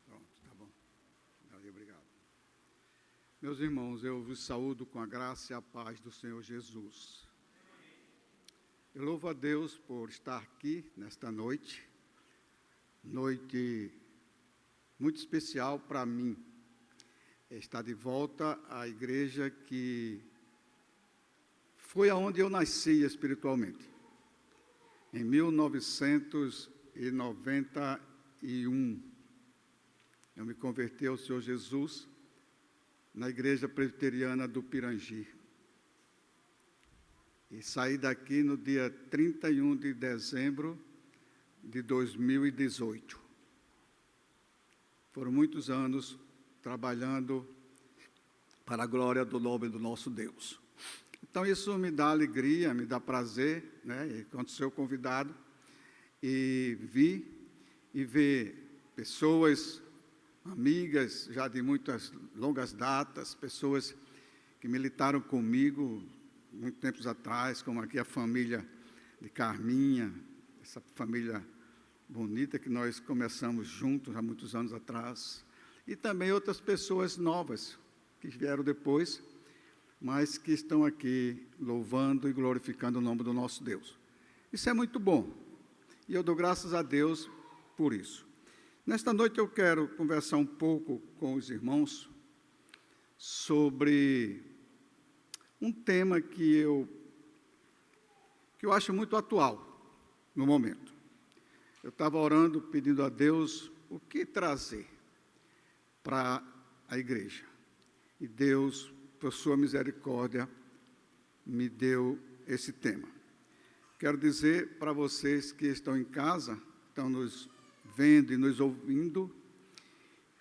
Pronto, tá bom. Obrigado. Meus irmãos, eu vos saúdo com a graça e a paz do Senhor Jesus. Eu louvo a Deus por estar aqui nesta noite muito especial para mim. Estar de volta à igreja que foi aonde eu nasci espiritualmente. Em 1991, eu me converti ao Senhor Jesus na igreja presbiteriana do Pirangi. E saí daqui no dia 31 de dezembro de 2018. Foram muitos anos trabalhando para a glória do nome do nosso Deus. Então, isso me dá alegria, me dá prazer, né? Enquanto sou convidado, e ver pessoas, amigas, já de muitas longas datas, pessoas que militaram comigo muito tempos atrás, como aqui a família de Carminha, essa família bonita que nós começamos juntos há muitos anos atrás, e também outras pessoas novas que vieram depois, mas que estão aqui louvando e glorificando o nome do nosso Deus. Isso é muito bom, e eu dou graças a Deus por isso. Nesta noite eu quero conversar um pouco com os irmãos sobre um tema que eu acho muito atual no momento. Eu estava orando, pedindo a Deus o que trazer para a igreja. E Deus, por sua misericórdia, me deu esse tema. Quero dizer para vocês que estão em casa, estão nos vendo e nos ouvindo,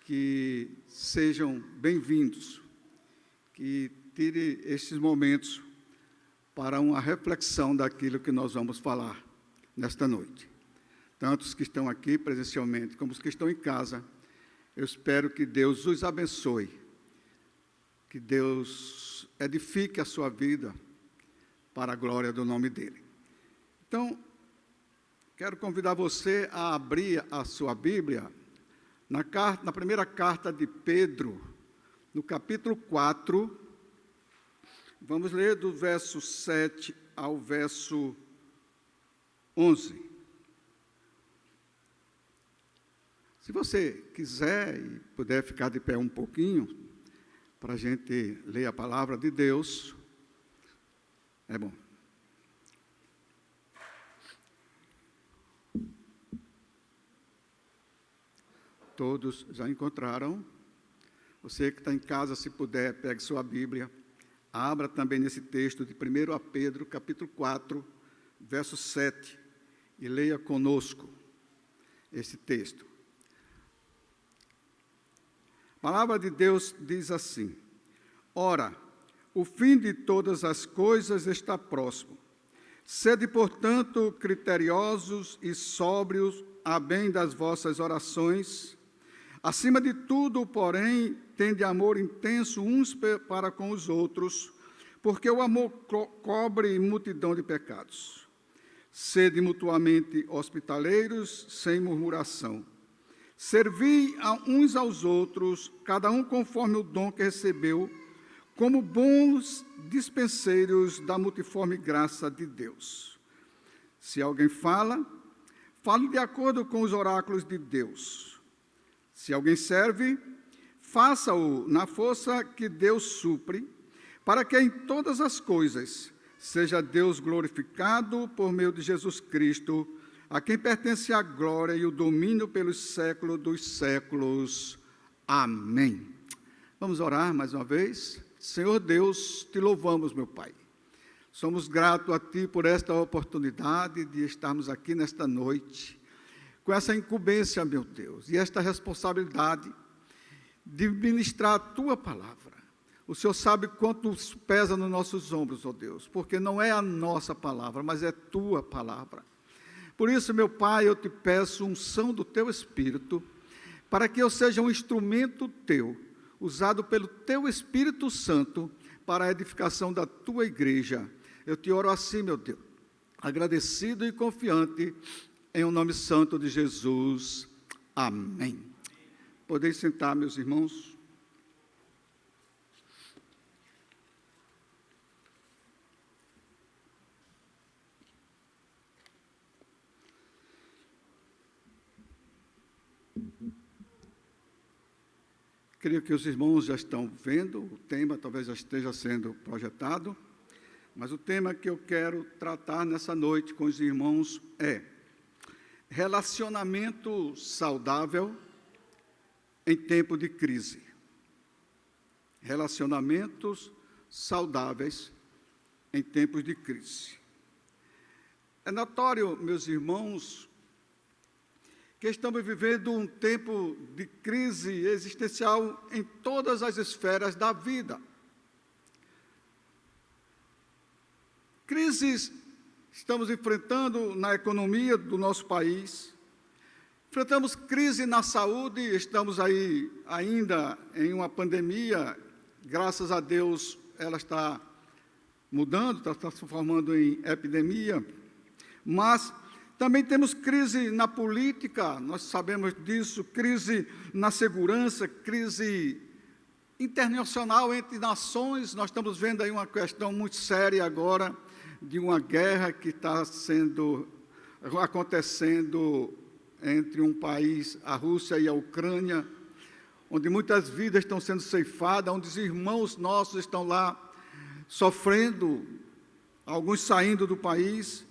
que sejam bem-vindos, que tire estes momentos para uma reflexão daquilo que nós vamos falar nesta noite. Tanto os que estão aqui presencialmente, como os que estão em casa, eu espero que Deus os abençoe, que Deus edifique a sua vida para a glória do nome dEle. Então, quero convidar você a abrir a sua Bíblia na primeira carta de Pedro, no capítulo 4, vamos ler do verso 7 ao verso 11. Se você quiser e puder ficar de pé um pouquinho, para a gente ler a palavra de Deus, é bom. Todos já encontraram? Você que está em casa, se puder, pegue sua Bíblia, abra também nesse texto de 1 Pedro, capítulo 4, verso 7, e leia conosco esse texto. A palavra de Deus diz assim: ora, o fim de todas as coisas está próximo. Sede, portanto, criteriosos e sóbrios a bem das vossas orações. Acima de tudo, porém, tende amor intenso uns para com os outros, porque o amor cobre multidão de pecados. Sede mutuamente hospitaleiros, sem murmuração. Servi uns aos outros, cada um conforme o dom que recebeu, como bons dispenseiros da multiforme graça de Deus. Se alguém fale de acordo com os oráculos de Deus. Se alguém serve, faça-o na força que Deus supre, para que em todas as coisas seja Deus glorificado por meio de Jesus Cristo, a quem pertence a glória e o domínio pelos séculos dos séculos. Amém. Vamos orar mais uma vez. Senhor Deus, te louvamos, meu Pai. Somos gratos a Ti por esta oportunidade de estarmos aqui nesta noite, com essa incumbência, meu Deus, e esta responsabilidade de ministrar a Tua palavra. O Senhor sabe quanto pesa nos nossos ombros, ó Deus, porque não é a nossa palavra, mas é Tua palavra. Por isso, meu Pai, eu te peço unção do Teu Espírito, para que eu seja um instrumento Teu, usado pelo Teu Espírito Santo, para a edificação da Tua igreja. Eu te oro assim, meu Deus, agradecido e confiante, Em o nome santo de Jesus. Amém. Podeis sentar, meus irmãos. Creio que os irmãos já estão vendo, o tema talvez já esteja sendo projetado, mas o tema que eu quero tratar nessa noite com os irmãos é relacionamento saudável em tempo de crise. Relacionamentos saudáveis em tempos de crise. É notório, meus irmãos, que estamos vivendo um tempo de crise existencial em todas as esferas da vida. Crises estamos enfrentando na economia do nosso país, enfrentamos crise na saúde, estamos aí ainda em uma pandemia, graças a Deus ela está mudando, está se transformando em epidemia, mas também temos crise na política, nós sabemos disso, crise na segurança, crise internacional entre nações. Nós estamos vendo aí uma questão muito séria agora, de uma guerra que está acontecendo entre um país, a Rússia e a Ucrânia, onde muitas vidas estão sendo ceifadas, onde os irmãos nossos estão lá sofrendo, alguns saindo do país.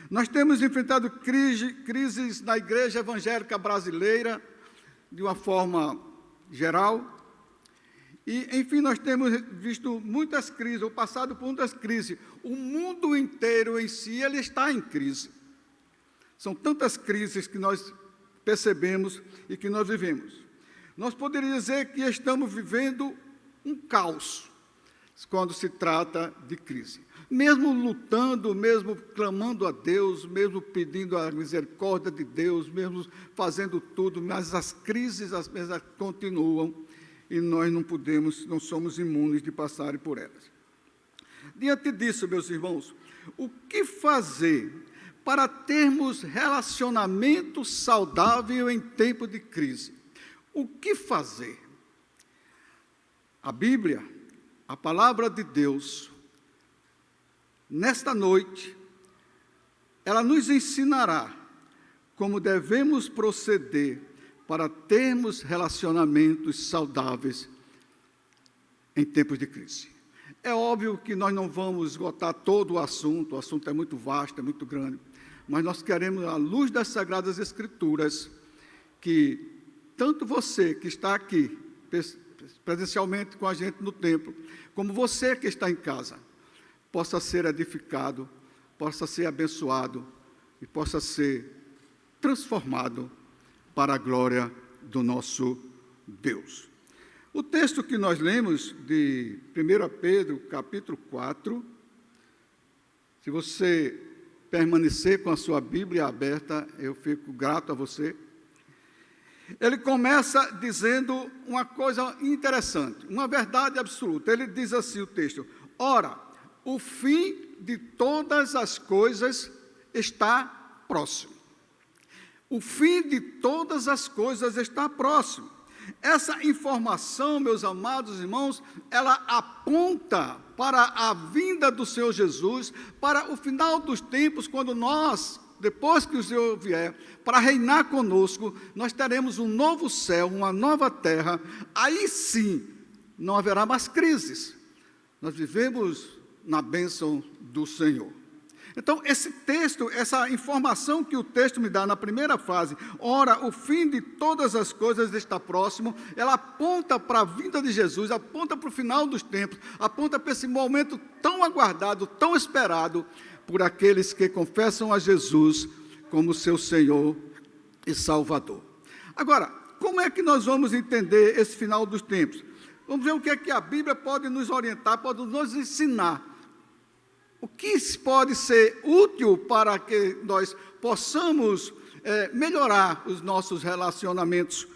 Nós temos enfrentado crises na igreja evangélica brasileira, de uma forma geral, e, enfim, nós temos visto muitas crises, ou passado por muitas crises. O mundo inteiro em si, ele está em crise. São tantas crises que nós percebemos e que nós vivemos. Nós poderíamos dizer que estamos vivendo um caos, quando se trata de crise. Mesmo lutando, mesmo clamando a Deus, mesmo pedindo a misericórdia de Deus, mesmo fazendo tudo, mas as crises as mesmas continuam e nós não somos imunes de passar por elas. Diante disso, meus irmãos, o que fazer para termos relacionamento saudável em tempo de crise? O que fazer? A Bíblia, a palavra de Deus, nesta noite, ela nos ensinará como devemos proceder para termos relacionamentos saudáveis em tempos de crise. É óbvio que nós não vamos esgotar todo o assunto é muito vasto, é muito grande, mas nós queremos, à luz das Sagradas Escrituras, que tanto você que está aqui presencialmente com a gente no templo, como você que está em casa, possa ser edificado, possa ser abençoado e possa ser transformado para a glória do nosso Deus. O texto que nós lemos de 1 Pedro, capítulo 4, se você permanecer com a sua Bíblia aberta, eu fico grato a você. Ele começa dizendo uma coisa interessante, uma verdade absoluta. Ele diz assim o texto: ora, o fim de todas as coisas está próximo. O fim de todas as coisas está próximo. Essa informação, meus amados irmãos, ela aponta para a vinda do Senhor Jesus, para o final dos tempos, quando nós, depois que o Senhor vier, para reinar conosco, nós teremos um novo céu, uma nova terra. Aí sim, não haverá mais crises. Nós vivemos na bênção do Senhor. Então, esse texto, essa informação que o texto me dá na primeira frase, ora, o fim de todas as coisas está próximo, ela aponta para a vinda de Jesus, aponta para o final dos tempos, aponta para esse momento tão aguardado, tão esperado, por aqueles que confessam a Jesus como seu Senhor e Salvador. Agora, como é que nós vamos entender esse final dos tempos? Vamos ver o que é que a Bíblia pode nos orientar, pode nos ensinar. O que pode ser útil para que nós possamos melhorar os nossos relacionamentos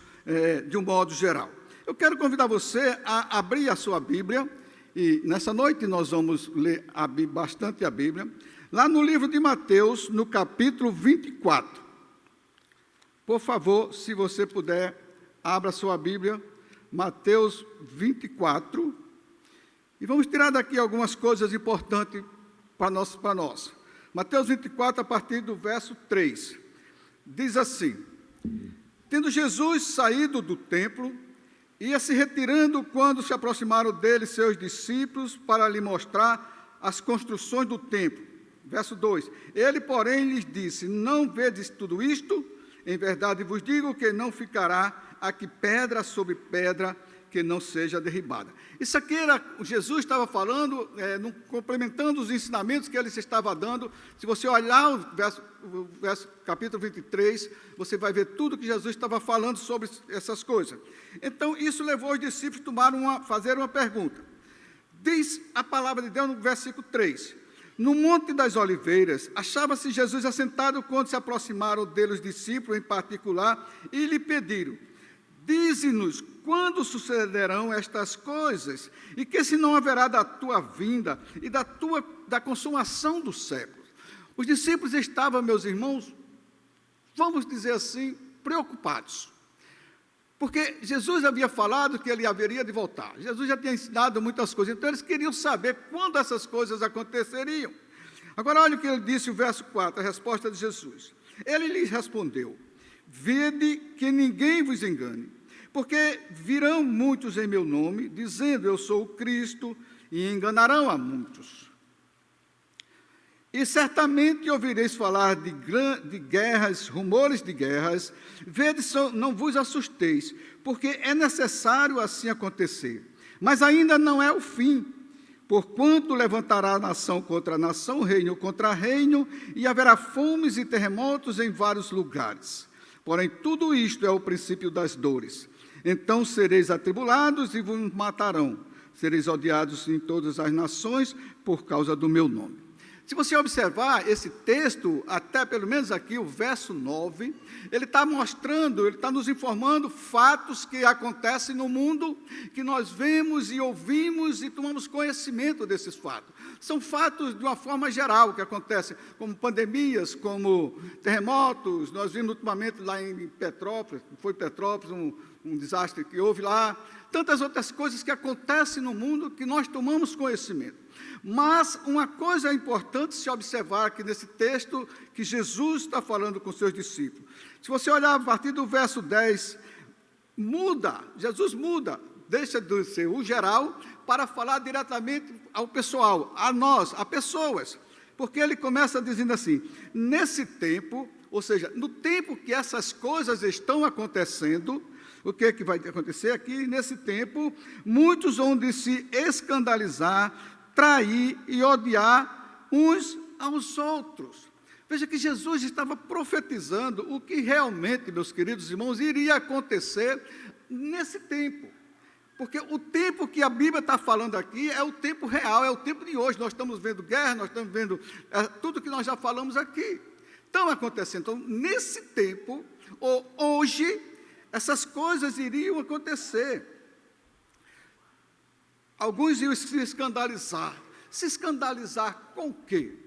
de um modo geral. Eu quero convidar você a abrir a sua Bíblia, e nessa noite nós vamos ler bastante a Bíblia, lá no livro de Mateus, no capítulo 24. Por favor, se você puder, abra sua Bíblia, Mateus 24, e vamos tirar daqui algumas coisas importantes para nós. Mateus 24, a partir do verso 3, diz assim: tendo Jesus saído do templo, ia se retirando quando se aproximaram dele seus discípulos para lhe mostrar as construções do templo. Verso 2, ele, porém, lhes disse: não vedes tudo isto? Em verdade vos digo que não ficará aqui pedra sobre pedra que não seja derribada. Isso aqui era, Jesus estava falando, complementando os ensinamentos que ele estava dando. Se você olhar o capítulo 23, você vai ver tudo que Jesus estava falando sobre essas coisas. Então, isso levou os discípulos a fazer uma pergunta. Diz a palavra de Deus no versículo 3. No Monte das Oliveiras, achava-se Jesus assentado quando se aproximaram dele os discípulos em particular e lhe pediram: dize-nos quando sucederão estas coisas, e que se não haverá da tua vinda e da consumação dos séculos. Os discípulos estavam, meus irmãos, vamos dizer assim, preocupados. Porque Jesus havia falado que ele haveria de voltar. Jesus já tinha ensinado muitas coisas, então eles queriam saber quando essas coisas aconteceriam. Agora, olha o que ele disse, o verso 4, a resposta de Jesus. Ele lhes respondeu: vede que ninguém vos engane, porque virão muitos em meu nome, dizendo: eu sou o Cristo, e enganarão a muitos. E certamente ouvireis falar de guerras, rumores de guerras. Vede, não vos assusteis, porque é necessário assim acontecer. Mas ainda não é o fim, porquanto levantará nação contra nação, reino contra reino, e haverá fomes e terremotos em vários lugares. Porém, tudo isto é o princípio das dores. Então sereis atribulados e vos matarão. Sereis odiados em todas as nações por causa do meu nome. Se você observar esse texto, até pelo menos aqui o verso 9, ele está mostrando, ele está nos informando fatos que acontecem no mundo, que nós vemos e ouvimos e tomamos conhecimento desses fatos. São fatos de uma forma geral que acontecem, como pandemias, como terremotos. Nós vimos ultimamente lá em Petrópolis, um desastre que houve lá, tantas outras coisas que acontecem no mundo que nós tomamos conhecimento. Mas uma coisa importante se observar aqui nesse texto, que Jesus está falando com seus discípulos. Se você olhar a partir do verso 10, Jesus muda, deixa de ser o geral, para falar diretamente ao pessoal, a nós, a pessoas. Porque ele começa dizendo assim: nesse tempo, ou seja, no tempo que essas coisas estão acontecendo, o que vai acontecer aqui? Nesse tempo, muitos vão de se escandalizar, trair e odiar uns aos outros. Veja que Jesus estava profetizando o que realmente, meus queridos irmãos, iria acontecer nesse tempo. Porque o tempo que a Bíblia está falando aqui é o tempo real, é o tempo de hoje. Nós estamos vendo guerra, nós estamos vendo tudo que nós já falamos aqui. Estão acontecendo. Então, nesse tempo, ou hoje, essas coisas iriam acontecer. Alguns iam se escandalizar. Se escandalizar com o quê?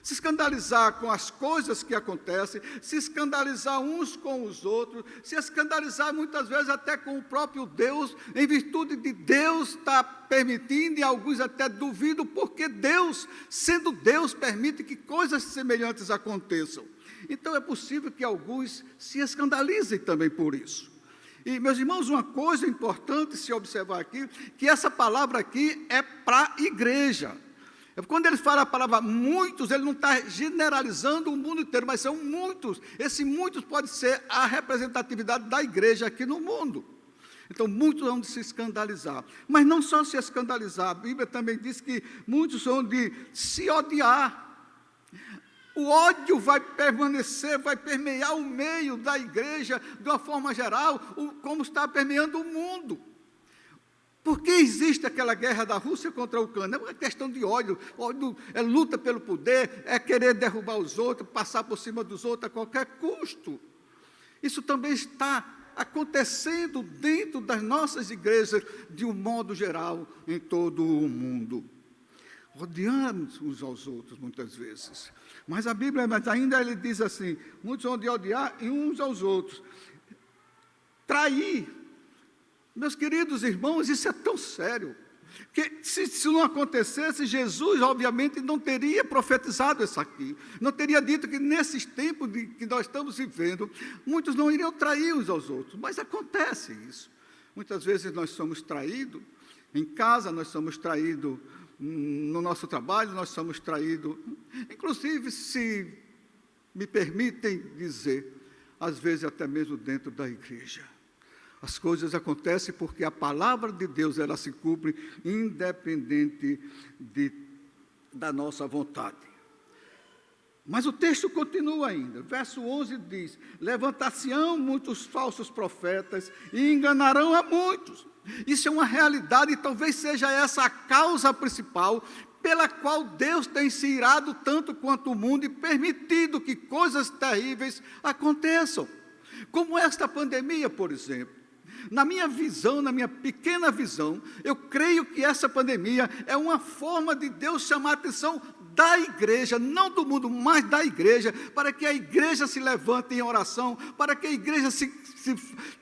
Se escandalizar com as coisas que acontecem, se escandalizar uns com os outros, se escandalizar muitas vezes até com o próprio Deus, em virtude de Deus estar permitindo, e alguns até duvidam, porque Deus, sendo Deus, permite que coisas semelhantes aconteçam. Então é possível que alguns se escandalizem também por isso. E, meus irmãos, uma coisa importante se observar aqui, que essa palavra aqui é para a igreja. Quando ele fala a palavra muitos, ele não está generalizando o mundo inteiro, mas são muitos. Esse muitos pode ser a representatividade da igreja aqui no mundo. Então, muitos vão de se escandalizar. Mas não só se escandalizar, a Bíblia também diz que muitos vão de se odiar. O ódio vai permanecer, vai permear o meio da igreja, de uma forma geral, como está permeando o mundo. Por que existe aquela guerra da Rússia contra a Ucrânia? É uma questão de ódio. Ódio é luta pelo poder, é querer derrubar os outros, passar por cima dos outros a qualquer custo. Isso também está acontecendo dentro das nossas igrejas, de um modo geral, em todo o mundo. odiamos uns aos outros, muitas vezes. Mas a Bíblia, ainda ele diz assim, muitos vão de odiar uns aos outros. Trair. Meus queridos irmãos, isso é tão sério, que se não acontecesse, Jesus, obviamente, não teria profetizado isso aqui, não teria dito que nesses tempos que nós estamos vivendo, muitos não iriam trair uns aos outros, mas acontece isso. Muitas vezes nós somos traídos, em casa nós somos traídos, no nosso trabalho nós somos traídos, inclusive, se me permitem dizer, às vezes até mesmo dentro da igreja. As coisas acontecem porque a palavra de Deus, ela se cumpre independente da nossa vontade. Mas o texto continua ainda. Verso 11 diz, levantar-se-ão muitos falsos profetas e enganarão a muitos. Isso é uma realidade e talvez seja essa a causa principal pela qual Deus tem se irado tanto quanto o mundo e permitido que coisas terríveis aconteçam. Como esta pandemia, por exemplo. Na minha visão, na minha pequena visão, eu creio que essa pandemia é uma forma de Deus chamar a atenção da igreja, não do mundo, mas da igreja, para que a igreja se levante em oração, para que a igreja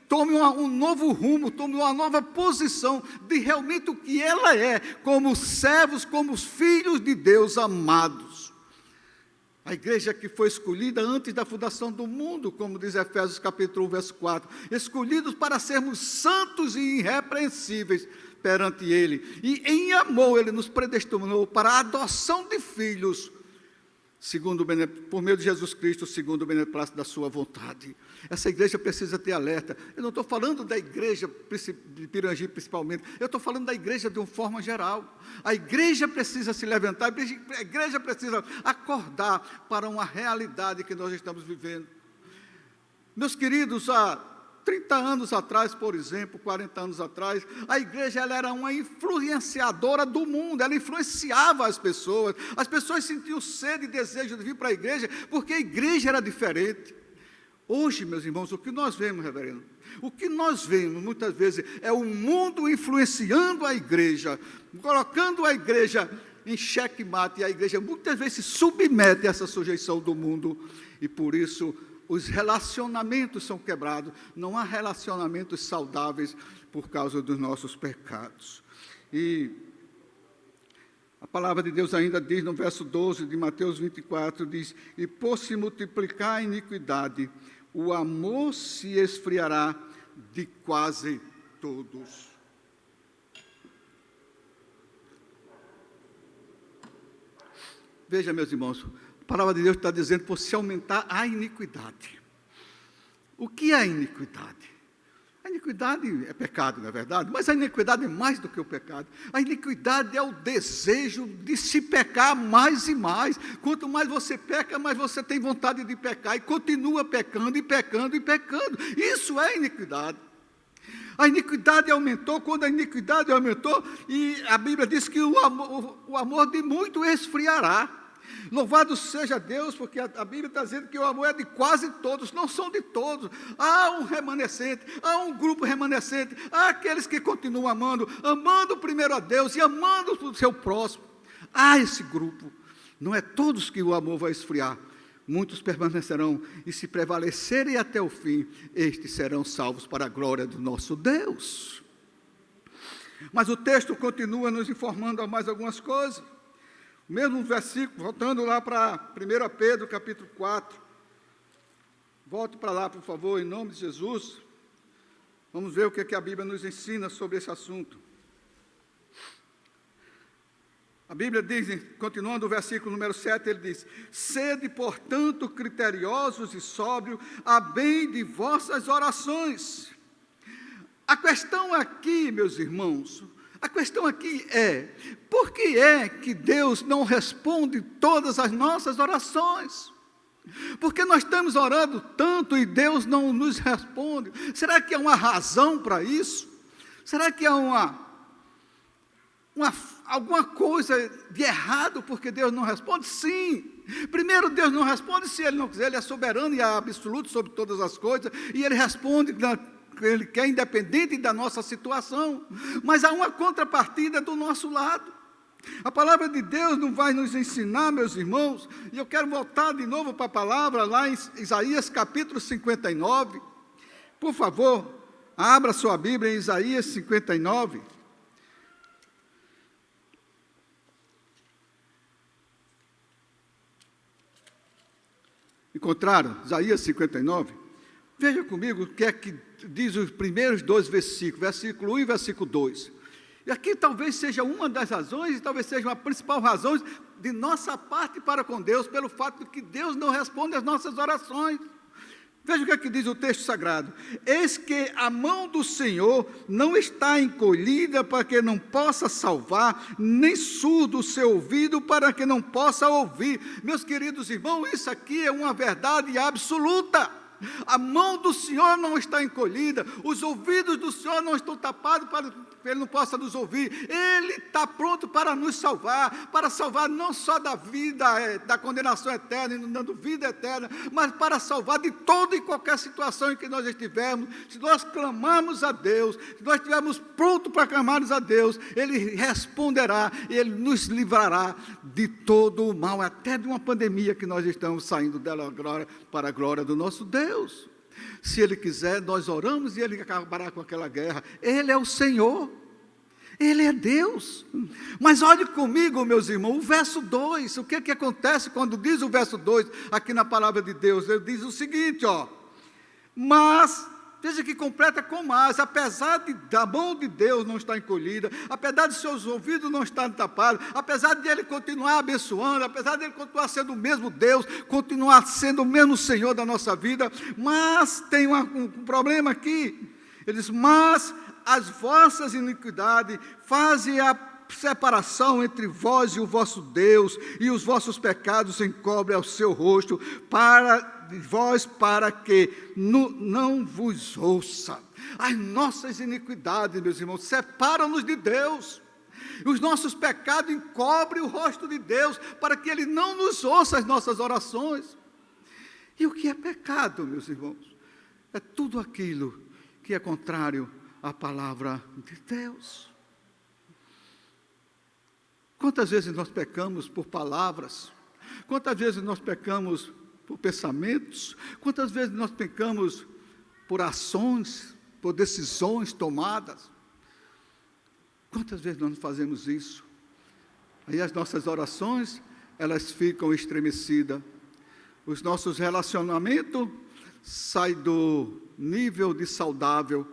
tome um novo rumo, tome uma nova posição de realmente o que ela é, como servos, como os filhos de Deus amados. A igreja que foi escolhida antes da fundação do mundo, como diz Efésios capítulo 1, verso 4, escolhidos para sermos santos e irrepreensíveis perante Ele. E em amor Ele nos predestinou para a adoção de filhos, por meio de Jesus Cristo, segundo o beneplácito da sua vontade. Essa igreja precisa ter alerta. Eu não estou falando da igreja de Pirangi principalmente, eu estou falando da igreja de uma forma geral. A igreja precisa se levantar, a igreja precisa acordar para uma realidade que nós estamos vivendo. Meus queridos, há 30 anos atrás, por exemplo, 40 anos atrás, a igreja ela era uma influenciadora do mundo, ela influenciava as pessoas sentiam sede e desejo de vir para a igreja, porque a igreja era diferente. Hoje, meus irmãos, o que nós vemos, reverendo? O que nós vemos, muitas vezes, é o mundo influenciando a igreja, colocando a igreja em xeque-mate, e a igreja muitas vezes se submete a essa sujeição do mundo, e por isso os relacionamentos são quebrados, não há relacionamentos saudáveis por causa dos nossos pecados. E a palavra de Deus ainda diz no verso 12 de Mateus 24, diz, e por se multiplicar a iniquidade, o amor se esfriará de quase todos. Veja, meus irmãos, a palavra de Deus está dizendo por se aumentar a iniquidade. O que é a iniquidade? A iniquidade é pecado, não é verdade? Mas a iniquidade é mais do que o pecado. A iniquidade é o desejo de se pecar mais e mais. Quanto mais você peca, mais você tem vontade de pecar e continua pecando e pecando e pecando. Isso é iniquidade. A iniquidade aumentou, quando a iniquidade aumentou, e a Bíblia diz que o amor de muito esfriará. Louvado seja Deus, porque a Bíblia está dizendo que o amor é de quase todos, não são de todos. Há um remanescente, há um grupo remanescente, há aqueles que continuam amando primeiro a Deus e amando o seu próximo. Há esse grupo, não é todos que o amor vai esfriar. Muitos permanecerão, e se prevalecerem até o fim, estes serão salvos para a glória do nosso Deus. Mas o texto continua nos informando a mais algumas coisas. O mesmo versículo, voltando lá para 1 Pedro, capítulo 4. Volte para lá, por favor, em nome de Jesus. Vamos ver o que a Bíblia nos ensina sobre esse assunto. A Bíblia diz, continuando o versículo número 7, ele diz, sede, portanto, criteriosos e sóbrios, a bem de vossas orações. A questão aqui, meus irmãos, a questão aqui é, por que é que Deus não responde todas as nossas orações? Porque nós estamos orando tanto e Deus não nos responde. Será que há uma razão para isso? Será que há alguma coisa de errado porque Deus não responde? Sim. Primeiro, Deus não responde se Ele não quiser. Ele é soberano e é absoluto sobre todas as coisas, e Ele responde Ele quer, independente da nossa situação. Mas há uma contrapartida do nosso lado. A palavra de Deus não vai nos ensinar, meus irmãos, e eu quero voltar de novo para a palavra, lá em Isaías capítulo 59. Por favor, abra sua Bíblia em Isaías 59. Encontraram? Isaías 59? Veja comigo o que é que diz os primeiros 2 versículos, versículo 1 e versículo 2. E aqui talvez seja uma das razões, e talvez seja uma principal razão de nossa parte para com Deus, pelo fato de que Deus não responde às nossas orações. Veja o que é que diz o texto sagrado. Eis que a mão do Senhor não está encolhida para que não possa salvar, nem surdo o seu ouvido para que não possa ouvir. Meus queridos irmãos, isso aqui é uma verdade absoluta. A mão do Senhor não está encolhida, os ouvidos do Senhor não estão tapados para que Ele não possa nos ouvir. Ele está pronto para nos salvar, para salvar não só da vida, da condenação eterna, e dando vida eterna, mas para salvar de toda e qualquer situação em que nós estivermos. Se nós clamarmos a Deus, se nós estivermos prontos para clamarmos a Deus, Ele responderá, Ele nos livrará de todo o mal, até de uma pandemia que nós estamos saindo dela agora para a glória do nosso Deus. Se Ele quiser, nós oramos e Ele acabará com aquela guerra. Ele é o Senhor, Ele é Deus. Mas olhe comigo, meus irmãos, o verso 2, o que é que acontece quando diz o verso 2, aqui na palavra de Deus? Ele diz o seguinte, mas, veja que completa com mas, apesar da mão de Deus não estar encolhida, apesar de seus ouvidos não estarem tapados, apesar de Ele continuar abençoando, apesar de Ele continuar sendo o mesmo Deus, continuar sendo o mesmo Senhor da nossa vida, mas tem um problema aqui. Ele diz, mas as vossas iniquidades fazem a separação entre vós e o vosso Deus, e os vossos pecados encobrem ao seu rosto, para que não vos ouça. As nossas iniquidades, meus irmãos, separam-nos de Deus. Os nossos pecados encobrem o rosto de Deus, para que Ele não nos ouça as nossas orações. E o que é pecado, meus irmãos? É tudo aquilo que é contrário à palavra de Deus. Quantas vezes nós pecamos por palavras? Quantas vezes nós pecamos por pensamentos? Quantas vezes nós pecamos por ações, por decisões tomadas? Quantas vezes nós fazemos isso? Aí as nossas orações, elas ficam estremecidas. Os nossos relacionamentos saem do nível de saudável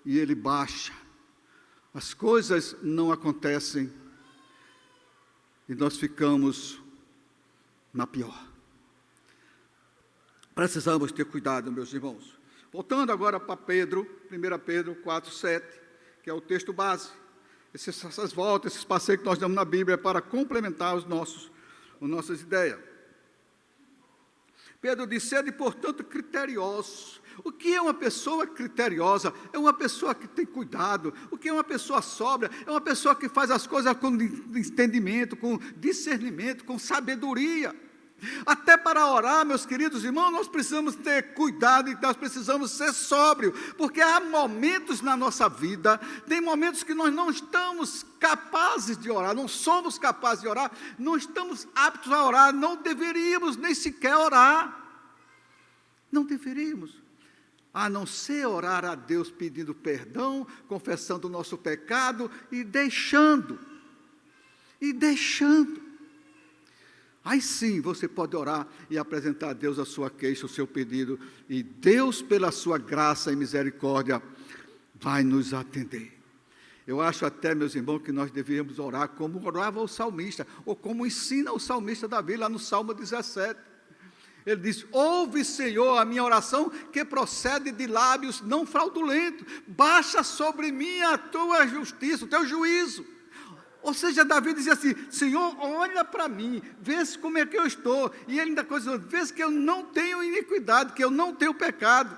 e ele baixa. As coisas não acontecem e nós ficamos na pior. Precisamos ter cuidado, meus irmãos. Voltando agora para Pedro, 1 Pedro 4:7, que é o texto base. Essas voltas, esses passeios que nós damos na Bíblia para complementar as nossas ideias. Pedro diz, sede, portanto, criteriosos. O que é uma pessoa criteriosa? É uma pessoa que tem cuidado. O que é uma pessoa sóbria? É uma pessoa que faz as coisas com entendimento, com discernimento, com sabedoria. Até para orar, meus queridos irmãos, nós precisamos ter cuidado e nós precisamos ser sóbrios, porque há momentos na nossa vida, tem momentos que nós não estamos capazes de orar, não somos capazes de orar, não estamos aptos a orar, não deveríamos nem sequer orar. Não deveríamos. A não ser orar a Deus pedindo perdão, confessando o nosso pecado e deixando. Aí sim você pode orar e apresentar a Deus a sua queixa, o seu pedido, e Deus, pela sua graça e misericórdia, vai nos atender. Eu acho até, meus irmãos, que nós deveríamos orar como orava o salmista, ou como ensina o salmista Davi, lá no Salmo 17. Ele diz, ouve, Senhor, a minha oração, que procede de lábios não fraudulentos, baixa sobre mim a tua justiça, o teu juízo. Ou seja, Davi dizia assim, Senhor, olha para mim, vê como é que eu estou, e ele ainda coisa, vê que eu não tenho iniquidade, que eu não tenho pecado.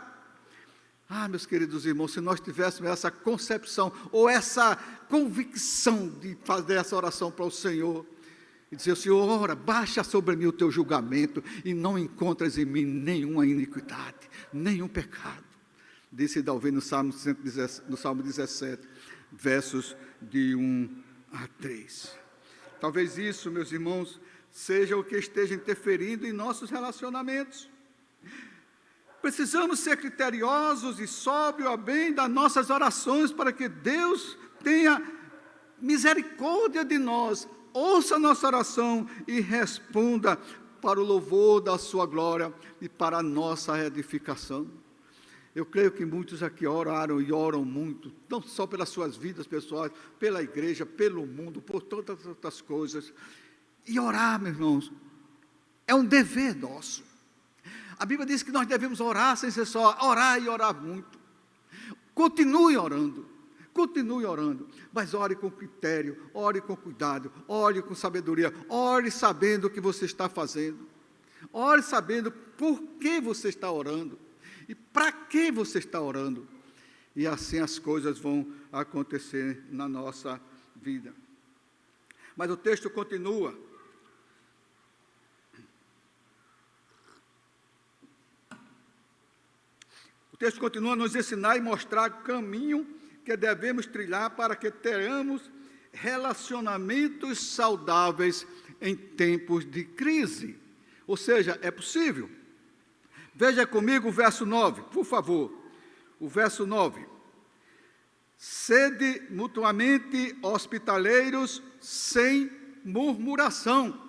Meus queridos irmãos, se nós tivéssemos essa concepção, ou essa convicção de fazer essa oração para o Senhor, e dizer, Senhor, ora, baixa sobre mim o teu julgamento, e não encontres em mim nenhuma iniquidade, nenhum pecado. Disse Davi no Salmo 17, versos de 1 a 3. Talvez isso, meus irmãos, seja o que esteja interferindo em nossos relacionamentos. Precisamos ser criteriosos e sóbrios a bem das nossas orações para que Deus tenha misericórdia de nós, ouça a nossa oração e responda para o louvor da sua glória e para a nossa edificação. Eu creio que muitos aqui oraram e oram muito, não só pelas suas vidas pessoais, pela igreja, pelo mundo, por todas as outras coisas. E orar, meus irmãos, é um dever nosso. A Bíblia diz que nós devemos orar sem ser só orar e orar muito. Continue orando, mas ore com critério, ore com cuidado, ore com sabedoria, ore sabendo o que você está fazendo, ore sabendo por que você está orando e para que você está orando, e assim as coisas vão acontecer na nossa vida. Mas o texto continua. O texto continua a nos ensinar e mostrar o caminho que devemos trilhar para que tenhamos relacionamentos saudáveis em tempos de crise. Ou seja, é possível. Veja comigo o verso 9, por favor. O verso 9. Sede mutuamente hospitaleiros sem murmuração.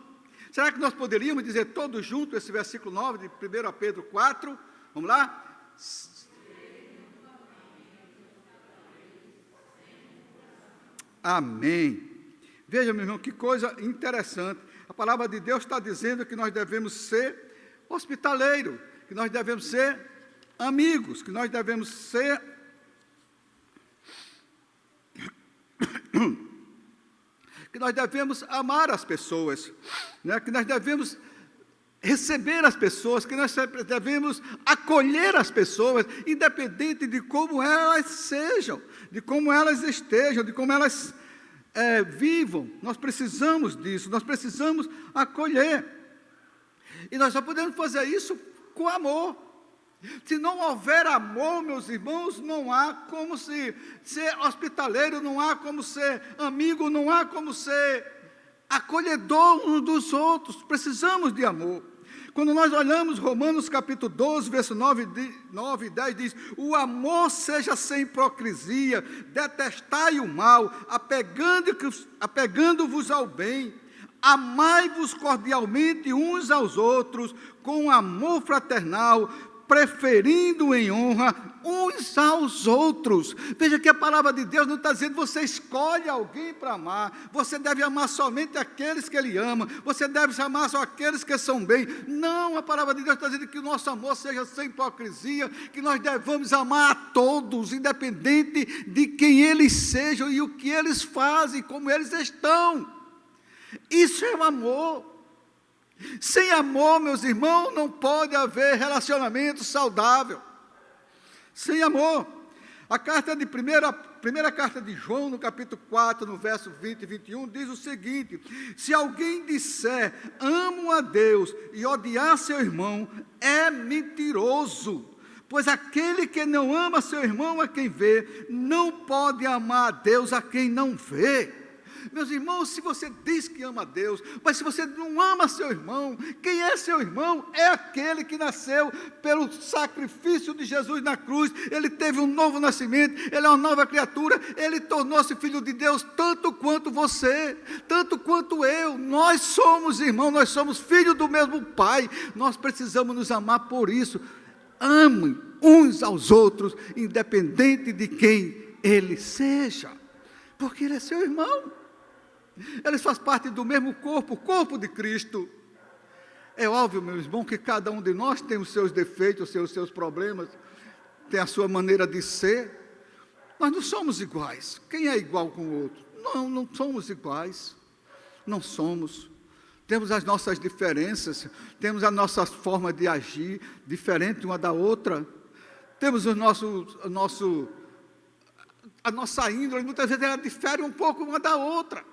Será que nós poderíamos dizer todos juntos esse versículo 9 de 1 Pedro 4? Vamos lá? Amém. Veja, meu irmão, que coisa interessante. A palavra de Deus está dizendo que nós devemos ser hospitaleiros, que nós devemos ser amigos, que nós devemos ser que nós devemos amar as pessoas, né? Que nós devemos receber as pessoas, que nós devemos acolher as pessoas, independente de como elas sejam, de como elas estejam, de como elas vivam. Nós precisamos disso, nós precisamos acolher. E nós só podemos fazer isso com amor. Se não houver amor, meus irmãos, não há como ser hospitaleiro, não há como ser amigo, não há como ser acolhedor uns dos outros. Precisamos de amor. Quando nós olhamos Romanos capítulo 12, verso 9 e 10, diz: o amor seja sem hipocrisia, detestai o mal, apegando-vos ao bem, amai-vos cordialmente uns aos outros, com amor fraternal, preferindo em honra uns aos outros. Veja que a palavra de Deus não está dizendo você escolhe alguém para amar, você deve amar somente aqueles que Ele ama, você deve amar só aqueles que são bem. Não, a palavra de Deus está dizendo que o nosso amor seja sem hipocrisia, que nós devamos amar a todos, independente de quem eles sejam e o que eles fazem, como eles estão. Isso é o amor. Sem amor, meus irmãos, não pode haver relacionamento saudável. Sem amor. A primeira carta de João, no capítulo 4, no verso 20 e 21, diz o seguinte: se alguém disser amo a Deus e odiar seu irmão, é mentiroso. Pois aquele que não ama seu irmão a quem vê, não pode amar a Deus a quem não vê. Meus irmãos, se você diz que ama a Deus, mas se você não ama seu irmão, quem é seu irmão? É aquele que nasceu pelo sacrifício de Jesus na cruz. Ele teve um novo nascimento, ele é uma nova criatura, ele tornou-se filho de Deus, tanto quanto você, tanto quanto eu. Nós somos irmãos, nós somos filhos do mesmo Pai, nós precisamos nos amar por isso. Amem uns aos outros, independente de quem ele seja, porque ele é seu irmão. Eles fazem parte do mesmo corpo, o corpo de Cristo. É óbvio, meu irmão, que cada um de nós tem os seus defeitos, os seus problemas, tem a sua maneira de ser. Nós não somos iguais. Quem é igual com o outro? Não somos iguais. Não somos. Temos as nossas diferenças, temos a nossa forma de agir, diferente uma da outra. Temos a nossa índole, muitas vezes ela difere um pouco uma da outra.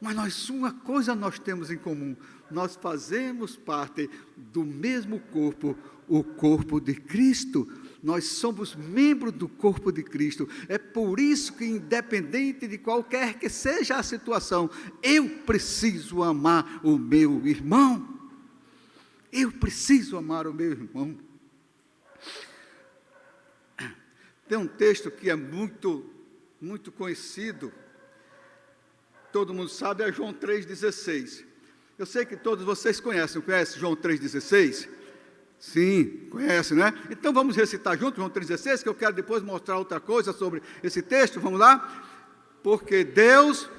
Mas uma coisa nós temos em comum: nós fazemos parte do mesmo corpo, o corpo de Cristo. Nós somos membros do corpo de Cristo. É por isso que, independente de qualquer que seja a situação, eu preciso amar o meu irmão. Eu preciso amar o meu irmão. Tem um texto que é muito conhecido, todo mundo sabe, é João 3,16. Eu sei que todos vocês conhecem João 3,16? Sim, conhecem, né? Então vamos recitar juntos João 3,16, que eu quero depois mostrar outra coisa sobre esse texto, vamos lá? Porque Deus...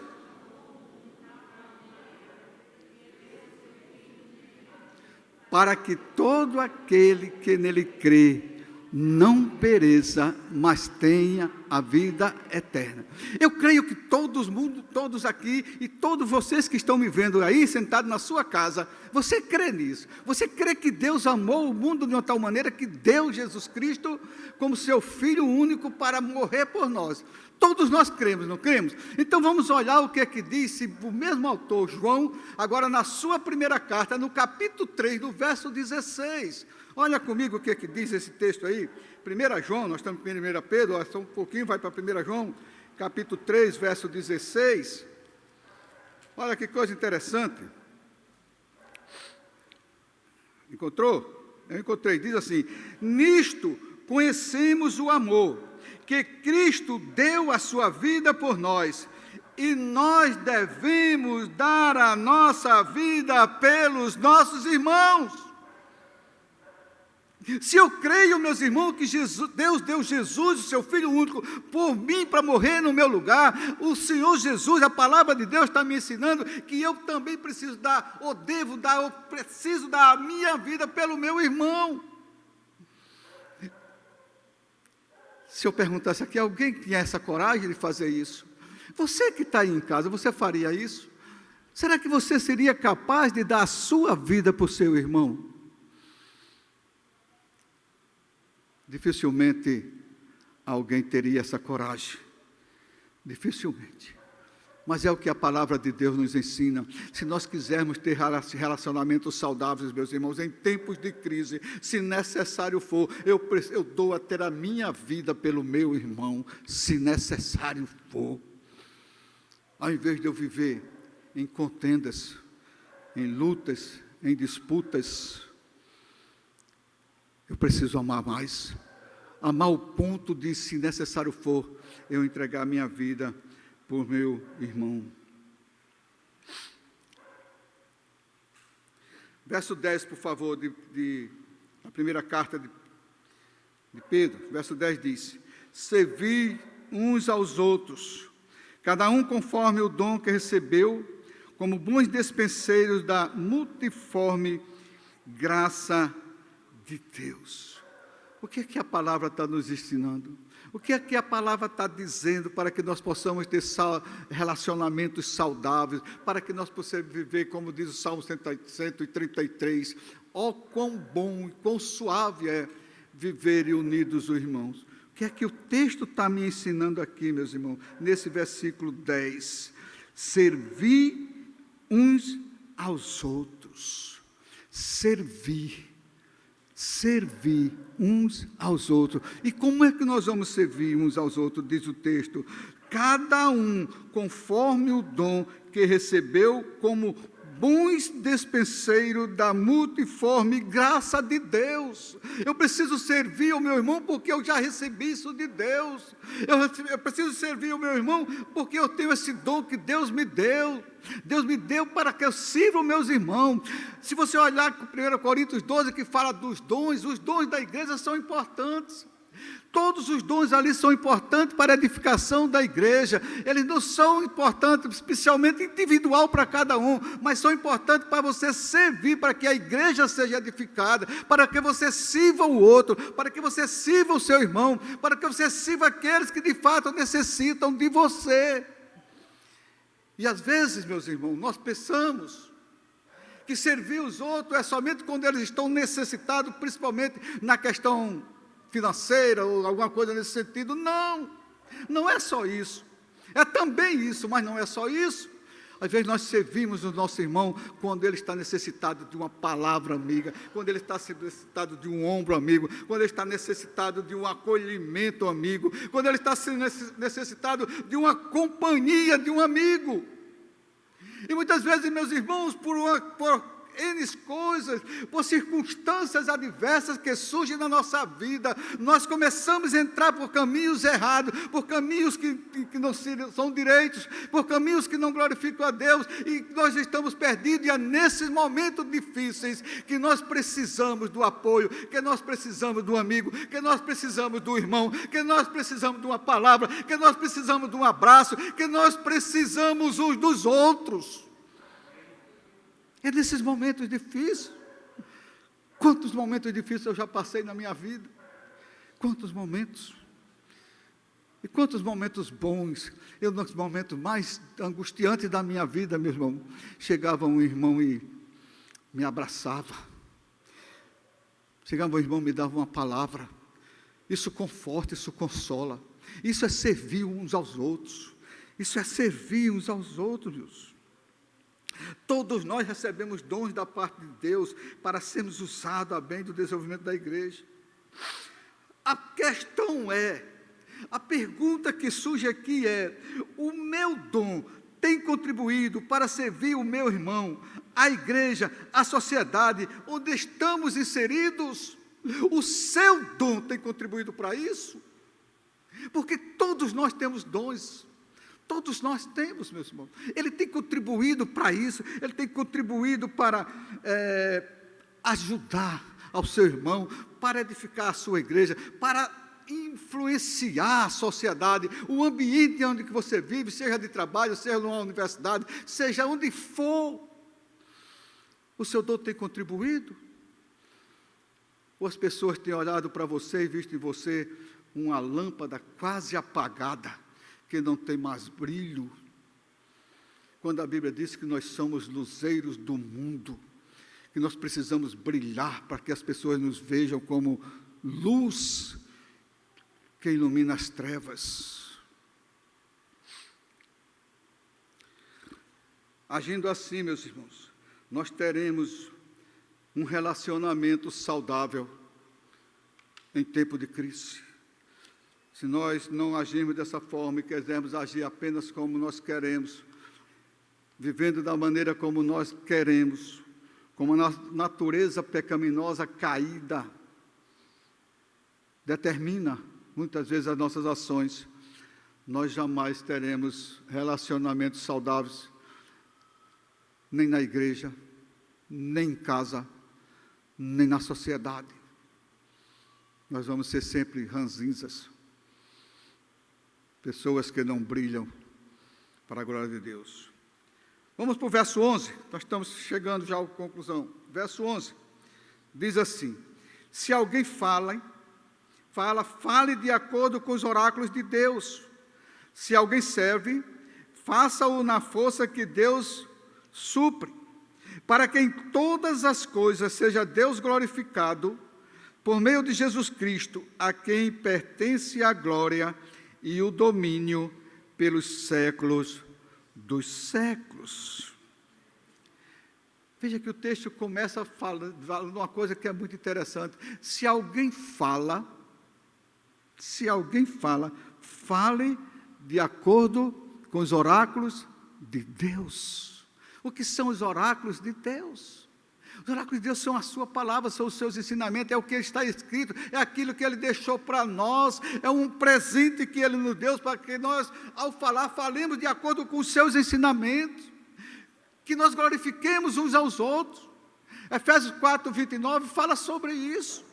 para que todo aquele que nele crê não pereça, mas tenha a vida eterna. Eu creio que todos aqui e todos vocês que estão me vendo aí, sentados na sua casa, você crê nisso? Você crê que Deus amou o mundo de uma tal maneira que deu Jesus Cristo como seu Filho único para morrer por nós? Todos nós cremos, não cremos? Então vamos olhar o que é que disse o mesmo autor, João, agora na sua primeira carta, no capítulo 3, no verso 16. Olha comigo o que é que diz esse texto aí. 1 João, nós estamos em 1 Pedro, só um pouquinho, vai para 1 João, capítulo 3, verso 16. Olha que coisa interessante. Encontrou? Eu encontrei, diz assim: nisto conhecemos o amor, que Cristo deu a sua vida por nós, e nós devemos dar a nossa vida pelos nossos irmãos. Se eu creio, meus irmãos, que Deus deu Jesus, o seu Filho único, por mim, para morrer no meu lugar, o Senhor Jesus, a palavra de Deus está me ensinando que eu também preciso dar, ou devo dar, ou preciso dar a minha vida pelo meu irmão. Se eu perguntasse aqui, alguém tinha essa coragem de fazer isso? Você que está aí em casa, você faria isso? Será que você seria capaz de dar a sua vida para o seu irmão? Dificilmente alguém teria essa coragem. Dificilmente. Mas é o que a palavra de Deus nos ensina. Se nós quisermos ter relacionamentos saudáveis, meus irmãos, em tempos de crise, se necessário for, eu dou até a minha vida pelo meu irmão, se necessário for. Ao invés de eu viver em contendas, em lutas, em disputas, eu preciso amar mais. Amar ao ponto de, se necessário for, eu entregar a minha vida por meu irmão. Verso 10, por favor, da primeira carta de Pedro. Verso 10 diz: servi uns aos outros, cada um conforme o dom que recebeu, como bons despenseiros da multiforme graça de Deus. O que é que a palavra está nos ensinando? O que é que a palavra está dizendo para que nós possamos ter relacionamentos saudáveis, para que nós possamos viver, como diz o Salmo 133, ó quão bom e quão suave é viverem unidos os irmãos. O que é que o texto está me ensinando aqui, meus irmãos? Nesse versículo 10, servir uns aos outros. Servir uns aos outros. E como é que nós vamos servir uns aos outros, diz o texto? Cada um conforme o dom que recebeu, como bons despenseiros da multiforme graça de Deus. Eu preciso servir o meu irmão porque eu já recebi isso de Deus. Eu preciso servir o meu irmão porque eu tenho esse dom que Deus me deu. Deus me deu para que eu sirva os meus irmãos. Se você olhar para 1 Coríntios 12, que fala dos dons, os dons da igreja são importantes. Todos os dons ali são importantes para a edificação da igreja. Eles não são importantes, especialmente individual para cada um, mas são importantes para você servir, para que a igreja seja edificada, para que você sirva o outro, para que você sirva o seu irmão, para que você sirva aqueles que de fato necessitam de você. E às vezes, meus irmãos, nós pensamos que servir os outros é somente quando eles estão necessitados, principalmente na questão financeira ou alguma coisa nesse sentido. Não, não é só isso. É também isso, mas não é só isso. Às vezes nós servimos o nosso irmão quando ele está necessitado de uma palavra amiga, quando ele está necessitado de um ombro amigo, quando ele está necessitado de um acolhimento amigo, quando ele está necessitado de uma companhia de um amigo. E muitas vezes, meus irmãos, por N coisas, por circunstâncias adversas que surgem na nossa vida, nós começamos a entrar por caminhos errados, por caminhos que não são direitos, por caminhos que não glorificam a Deus, e nós estamos perdidos, e é nesses momentos difíceis que nós precisamos do apoio, que nós precisamos do amigo, que nós precisamos do irmão, que nós precisamos de uma palavra, que nós precisamos de um abraço, que nós precisamos uns dos outros. É nesses momentos difíceis. Quantos momentos difíceis eu já passei na minha vida? Quantos momentos? E quantos momentos bons? Eu, nos momentos mais angustiantes da minha vida, meu irmão, chegava um irmão e me abraçava. Chegava um irmão e me dava uma palavra. Isso conforta, isso consola. Isso é servir uns aos outros. Isso é servir uns aos outros. Todos nós recebemos dons da parte de Deus para sermos usados a bem do desenvolvimento da igreja. A questão é, a pergunta que surge aqui é: o meu dom tem contribuído para servir o meu irmão, a igreja, a sociedade onde estamos inseridos? O seu dom tem contribuído para isso? Porque todos nós temos dons. Todos nós temos, meus irmãos. Ele tem contribuído para isso, ele tem contribuído para ajudar ao seu irmão, para edificar a sua igreja, para influenciar a sociedade, o ambiente onde que você vive, seja de trabalho, seja numa universidade, seja onde for. O seu dom tem contribuído? Ou as pessoas têm olhado para você e visto em você uma lâmpada quase apagada, que não tem mais brilho, quando a Bíblia diz que nós somos luzeiros do mundo, que nós precisamos brilhar para que as pessoas nos vejam como luz que ilumina as trevas. Agindo assim, meus irmãos, nós teremos um relacionamento saudável em tempo de crise. Se nós não agirmos dessa forma e quisermos agir apenas como nós queremos, vivendo da maneira como nós queremos, como a natureza pecaminosa caída determina muitas vezes as nossas ações, nós jamais teremos relacionamentos saudáveis, nem na igreja, nem em casa, nem na sociedade. Nós vamos ser sempre ranzinzas, pessoas que não brilham para a glória de Deus. Vamos para o verso 11, nós estamos chegando já à conclusão. Verso 11, diz assim: se alguém fale de acordo com os oráculos de Deus. Se alguém serve, faça-o na força que Deus supre, para que em todas as coisas seja Deus glorificado, por meio de Jesus Cristo, a quem pertence a glória e o domínio pelos séculos dos séculos. Veja que o texto começa falando uma coisa que é muito interessante. Se alguém fala, fale de acordo com os oráculos de Deus. O que são os oráculos de Deus? Os oráculos de Deus são a sua palavra, são os seus ensinamentos, é o que está escrito, é aquilo que Ele deixou para nós, é um presente que Ele nos deu, para que nós, ao falar, falemos de acordo com os seus ensinamentos, que nós glorifiquemos uns aos outros. Efésios 4, 29 fala sobre isso.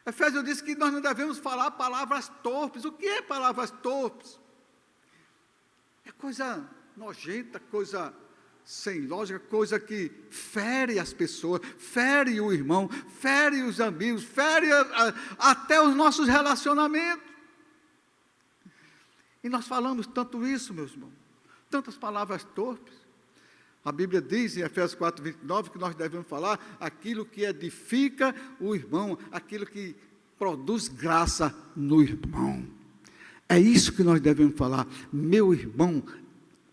Efésios diz que nós não devemos falar palavras torpes. O que é palavras torpes? É coisa nojenta, coisa sem lógica, coisa que fere as pessoas, fere o irmão, fere os amigos, fere até os nossos relacionamentos. E nós falamos tanto isso, meus irmãos, tantas palavras torpes. A Bíblia diz em Efésios 4, 29, que nós devemos falar aquilo que edifica o irmão, aquilo que produz graça no irmão. É isso que nós devemos falar. Meu irmão,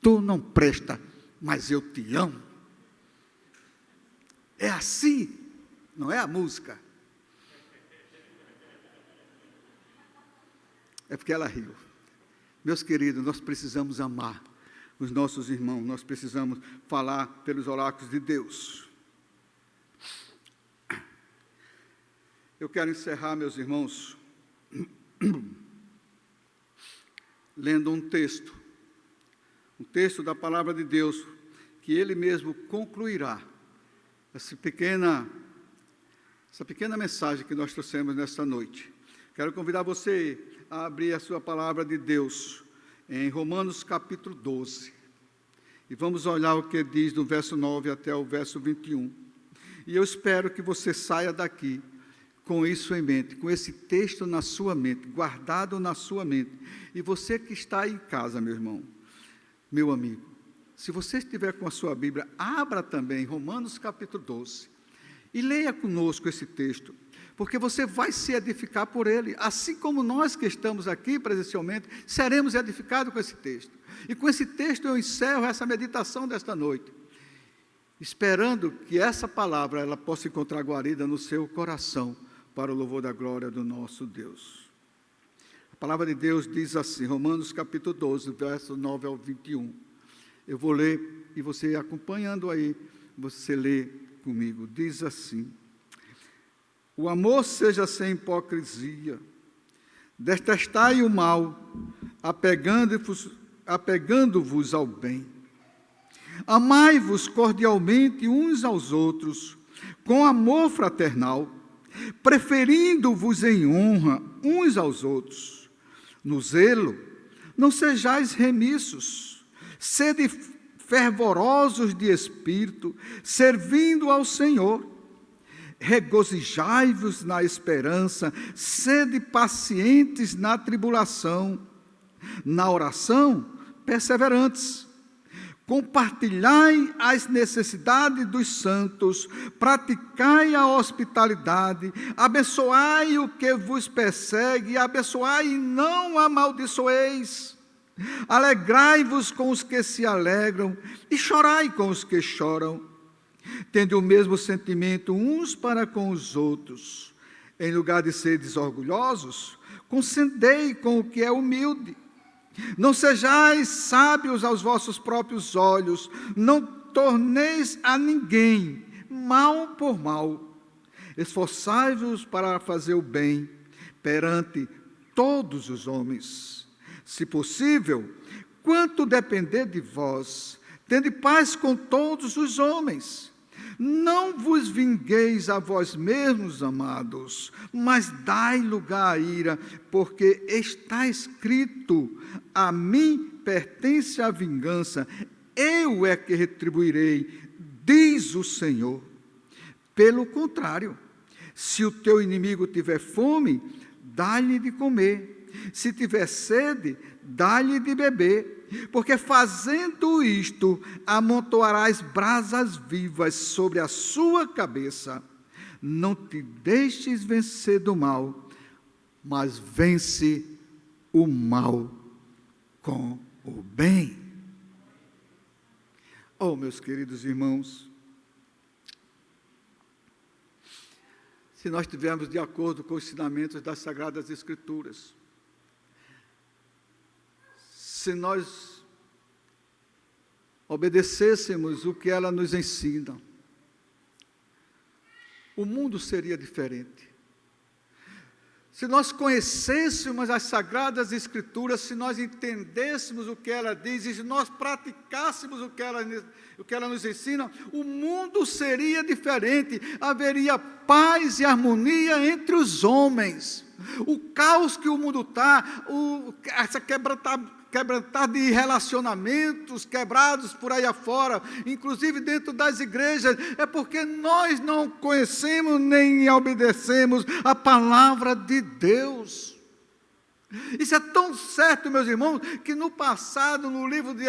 tu não presta, mas eu te amo. É assim, não é a música. É porque ela riu. Meus queridos, nós precisamos amar os nossos irmãos, nós precisamos falar pelos oráculos de Deus. Eu quero encerrar, meus irmãos, lendo um texto da palavra de Deus, que Ele mesmo concluirá essa pequena mensagem que nós trouxemos nesta noite. Quero convidar você a abrir a sua palavra de Deus em Romanos capítulo 12. E vamos olhar o que diz do verso 9 até o verso 21. E eu espero que você saia daqui com isso em mente, com esse texto na sua mente, guardado na sua mente. E você que está aí em casa, meu irmão, meu amigo, se você estiver com a sua Bíblia, abra também Romanos capítulo 12 e leia conosco esse texto, porque você vai se edificar por ele, assim como nós que estamos aqui presencialmente, seremos edificados com esse texto. E com esse texto eu encerro essa meditação desta noite, esperando que essa palavra ela possa encontrar guarida no seu coração, para o louvor da glória do nosso Deus. A palavra de Deus diz assim, Romanos capítulo 12, verso 9 ao 21. Eu vou ler, e você acompanhando aí, você lê comigo. Diz assim: o amor seja sem hipocrisia, detestai o mal, apegando-vos ao bem. Amai-vos cordialmente uns aos outros, com amor fraternal, preferindo-vos em honra uns aos outros. No zelo, não sejais remissos, sede fervorosos de espírito, servindo ao Senhor. Regozijai-vos na esperança, sede pacientes na tribulação, na oração, perseverantes. Compartilhai as necessidades dos santos, praticai a hospitalidade, abençoai o que vos persegue, abençoai e não amaldiçoeis. Alegrai-vos com os que se alegram e chorai com os que choram. Tende o mesmo sentimento uns para com os outros. Em lugar de seres orgulhosos, concedei com o que é humilde. Não sejais sábios aos vossos próprios olhos, não torneis a ninguém mal por mal. Esforçai-vos para fazer o bem perante todos os homens. Se possível, quanto depender de vós, tende paz com todos os homens. Não vos vingueis a vós mesmos, amados, mas dai lugar à ira, porque está escrito: a mim pertence a vingança, eu é que retribuirei, diz o Senhor. Pelo contrário, se o teu inimigo tiver fome, dá-lhe de comer, se tiver sede, dá-lhe de beber, porque fazendo isto, amontoarás brasas vivas sobre a sua cabeça. Não te deixes vencer do mal, mas vence o mal com o bem. Oh, meus queridos irmãos, se nós estivermos de acordo com os ensinamentos das Sagradas Escrituras, se nós obedecêssemos o que ela nos ensina, o mundo seria diferente. Se nós conhecêssemos as Sagradas Escrituras, se nós entendêssemos o que ela diz, e se nós praticássemos o que ela nos ensina, o mundo seria diferente, haveria paz e harmonia entre os homens. O caos que o mundo está, essa quebrantar de relacionamentos quebrados por aí afora, inclusive dentro das igrejas, é porque nós não conhecemos nem obedecemos a palavra de Deus. Isso é tão certo, meus irmãos, que no passado, no livro de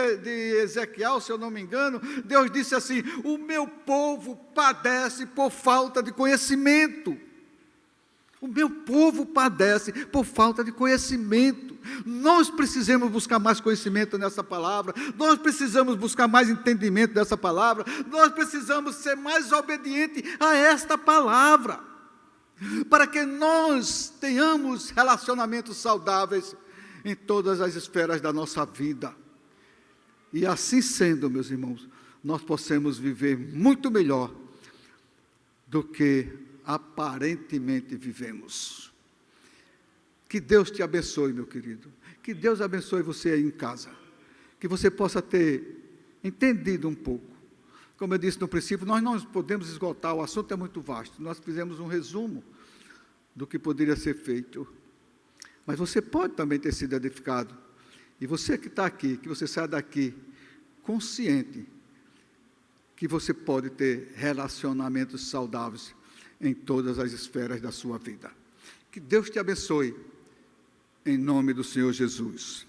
Ezequiel, se eu não me engano, Deus disse assim: o meu povo padece por falta de conhecimento. O meu povo padece por falta de conhecimento. Nós precisamos buscar mais conhecimento nessa palavra. Nós precisamos buscar mais entendimento dessa palavra. Nós precisamos ser mais obedientes a esta palavra, para que nós tenhamos relacionamentos saudáveis em todas as esferas da nossa vida. E assim sendo, meus irmãos, nós possamos viver muito melhor do que aparentemente vivemos. Que Deus te abençoe, meu querido. Que Deus abençoe você aí em casa. Que você possa ter entendido um pouco. Como eu disse no princípio, nós não podemos esgotar, o assunto é muito vasto. Nós fizemos um resumo do que poderia ser feito. Mas você pode também ter sido edificado. E você que está aqui, que você saia daqui consciente que você pode ter relacionamentos saudáveis em todas as esferas da sua vida. Que Deus te abençoe, em nome do Senhor Jesus.